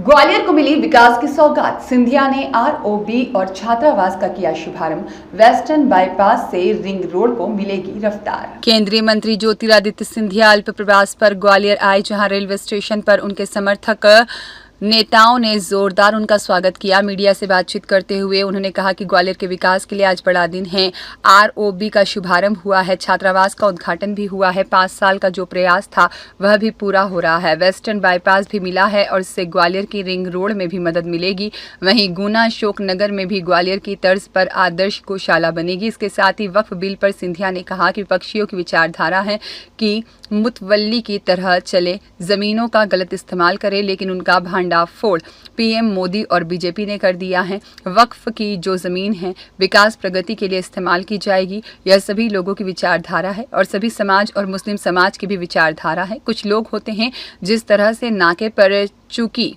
ग्वालियर को मिली विकास की सौगात। सिंधिया ने आरओबी और छात्रावास का किया शुभारंभ। वेस्टर्न बाईपास से रिंग रोड को मिलेगी रफ्तार। केंद्रीय मंत्री ज्योतिरादित्य सिंधिया अल्प प्रवास पर ग्वालियर आए, जहां रेलवे स्टेशन पर उनके समर्थक नेताओं ने जोरदार उनका स्वागत किया। मीडिया से बातचीत करते हुए उन्होंने कहा कि ग्वालियर के विकास के लिए आज बड़ा दिन है। आरओबी का शुभारंभ हुआ है, छात्रावास का उद्घाटन भी हुआ है, 5 साल का जो प्रयास था वह भी पूरा हो रहा है। वेस्टर्न बाईपास भी मिला है और इससे ग्वालियर की रिंग रोड में भी मदद मिलेगी। वहीं गुना अशोक नगर में भी ग्वालियर की तर्ज पर आदर्श गौशाला बनेगी। इसके साथ ही वक्फ बिल पर सिंधिया ने कहा कि विपक्षियों की विचारधारा है कि मुतवल्ली की तरह चले, जमीनों का गलत इस्तेमाल करे, लेकिन उनका भांडाफोड़ पीएम मोदी और बीजेपी ने कर दिया है। वक्फ की जो जमीन है विकास प्रगति के लिए इस्तेमाल की जाएगी। यह सभी लोगों की विचारधारा है और सभी समाज और मुस्लिम समाज की भी विचारधारा है। कुछ लोग होते हैं जिस तरह से नाके पर चूकी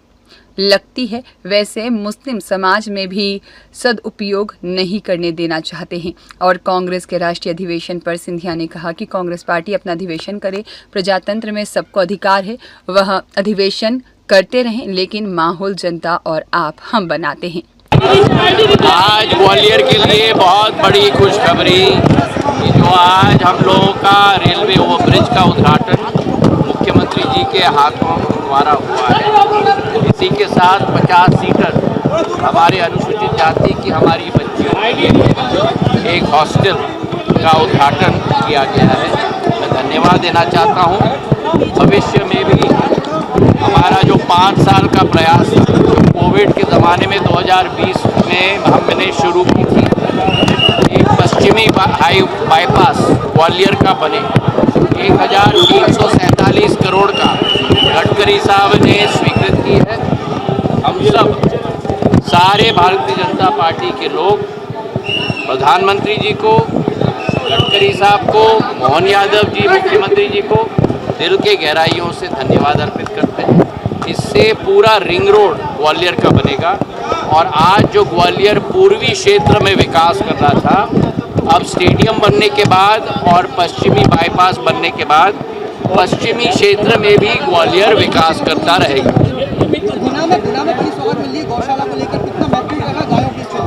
लगती है, वैसे मुस्लिम समाज में भी सदुपयोग नहीं करने देना चाहते हैं। और कांग्रेस के राष्ट्रीय अधिवेशन पर सिंधिया ने कहा कि कांग्रेस पार्टी अपना अधिवेशन करे, प्रजातंत्र में सबको अधिकार है, वह अधिवेशन करते रहें, लेकिन माहौल जनता और आप हम बनाते हैं। आज ग्वालियर के लिए बहुत बड़ी खुशखबरी जो आज हम लोगों का रेलवे ओवरब्रिज का उद्घाटन मुख्यमंत्री जी के हाथों द्वारा हुआ है। इसी के साथ 50 सीटर हमारे अनुसूचित जाति की हमारी बच्चियों के लिए एक हॉस्टल का उद्घाटन किया गया है। मैं धन्यवाद देना चाहता हूँ। भविष्य में भी हमारा जो 5 साल का प्रयास जो कोविड के ज़माने में 2020 में हमने शुरू की थी, एक पश्चिमी बाईपास ग्वालियर का बने, 1347 करोड़ का गडकरी साहब ने स्वीकृत की है। हम सब सारे भारतीय जनता पार्टी के लोग प्रधानमंत्री जी को, गडकरी साहब को, मोहन यादव जी मुख्यमंत्री जी को दिल के गहराइयों से धन्यवाद अर्पित करते हैं। इससे पूरा रिंग रोड ग्वालियर का बनेगा और आज जो ग्वालियर पूर्वी क्षेत्र में विकास कर रहा था, अब स्टेडियम बनने के बाद और पश्चिमी बाईपास बनने के बाद पश्चिमी क्षेत्र में भी ग्वालियर विकास करता रहेगा।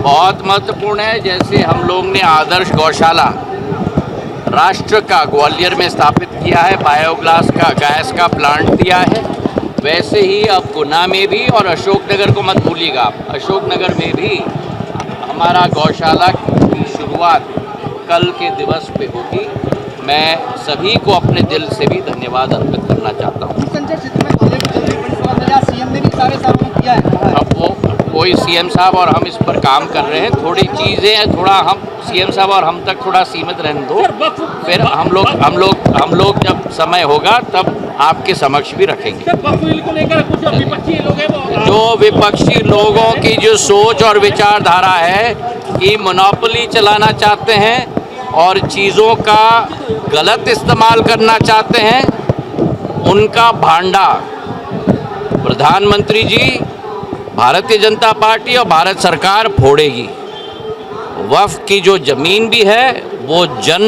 बहुत महत्वपूर्ण है। जैसे हम लोग ने आदर्श गौशाला राष्ट्र का ग्वालियर में स्थापित किया है, बायोगैस का गैस का प्लांट दिया है, वैसे ही अब गुना में भी और अशोकनगर को मत भूलिएगा, अशोकनगर में भी हमारा गौशाला की शुरुआत कल के दिवस पे होगी। मैं सभी को अपने दिल से भी धन्यवाद अर्पित करना चाहता हूँ। अब वो कोई सीएम साहब और हम इस पर काम कर रहे हैं। थोड़ी चीज़ें हैं, थोड़ा हम सीएम साहब और हम तक थोड़ा सीमित रहने दो, फिर हम लोग जब समय होगा तब आपके समक्ष भी रखेंगे। जो विपक्षी लोगों की जो सोच और विचारधारा है कि मोनोपोली चलाना चाहते हैं और चीज़ों का गलत इस्तेमाल करना चाहते हैं, उनका भांडा प्रधानमंत्री जी, भारतीय जनता पार्टी और भारत सरकार फोड़ेगी। वक्फ की जो ज़मीन भी है वो जन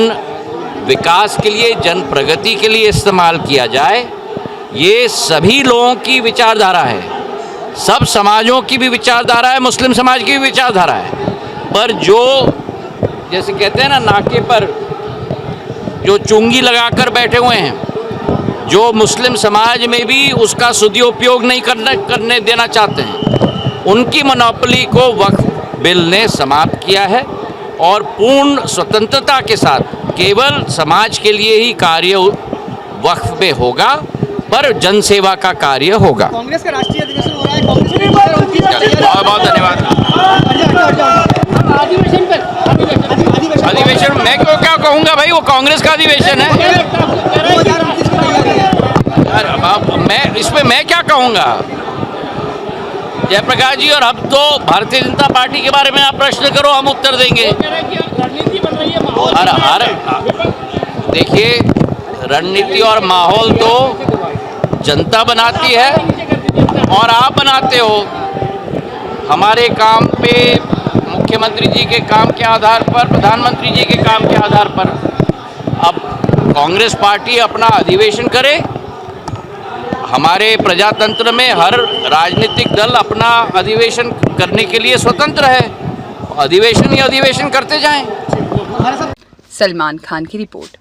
विकास के लिए, जन प्रगति के लिए इस्तेमाल किया जाए। ये सभी लोगों की विचारधारा है, सब समाजों की भी विचारधारा है, मुस्लिम समाज की भी विचारधारा है। पर जो जैसे कहते हैं ना, नाके पर जो चुंगी लगाकर बैठे हुए हैं, जो मुस्लिम समाज में भी उसका सदुपयोग नहीं करने देना चाहते हैं, उनकी मोनोपोली को वक्फ बिल ने समाप्त किया है और पूर्ण स्वतंत्रता के साथ केवल समाज के लिए ही कार्य वक्फ में होगा, पर जनसेवा का कार्य होगा। कांग्रेस का राष्ट्रीय अधिवेशन हो रहा है, कांग्रेस बहुत बहुत धन्यवाद। अधिवेशन मैं क्या कहूँगा भाई, वो कांग्रेस का अधिवेशन है। मैं इस पे मैं क्या कहूँगा जयप्रकाश जी, और अब तो भारतीय जनता पार्टी के बारे में आप प्रश्न करो, हम उत्तर देंगे। देखिए, रणनीति और माहौल तो जनता बनाती है और आप बनाते हो। हमारे काम पे मुख्यमंत्री जी के काम के आधार पर, प्रधानमंत्री जी के काम के आधार पर अब कांग्रेस पार्टी अपना अधिवेशन करे, हमारे प्रजातंत्र में हर राजनीतिक दल अपना अधिवेशन करने के लिए स्वतंत्र है, अधिवेशन ही अधिवेशन करते जाएं। सलमान खान की रिपोर्ट।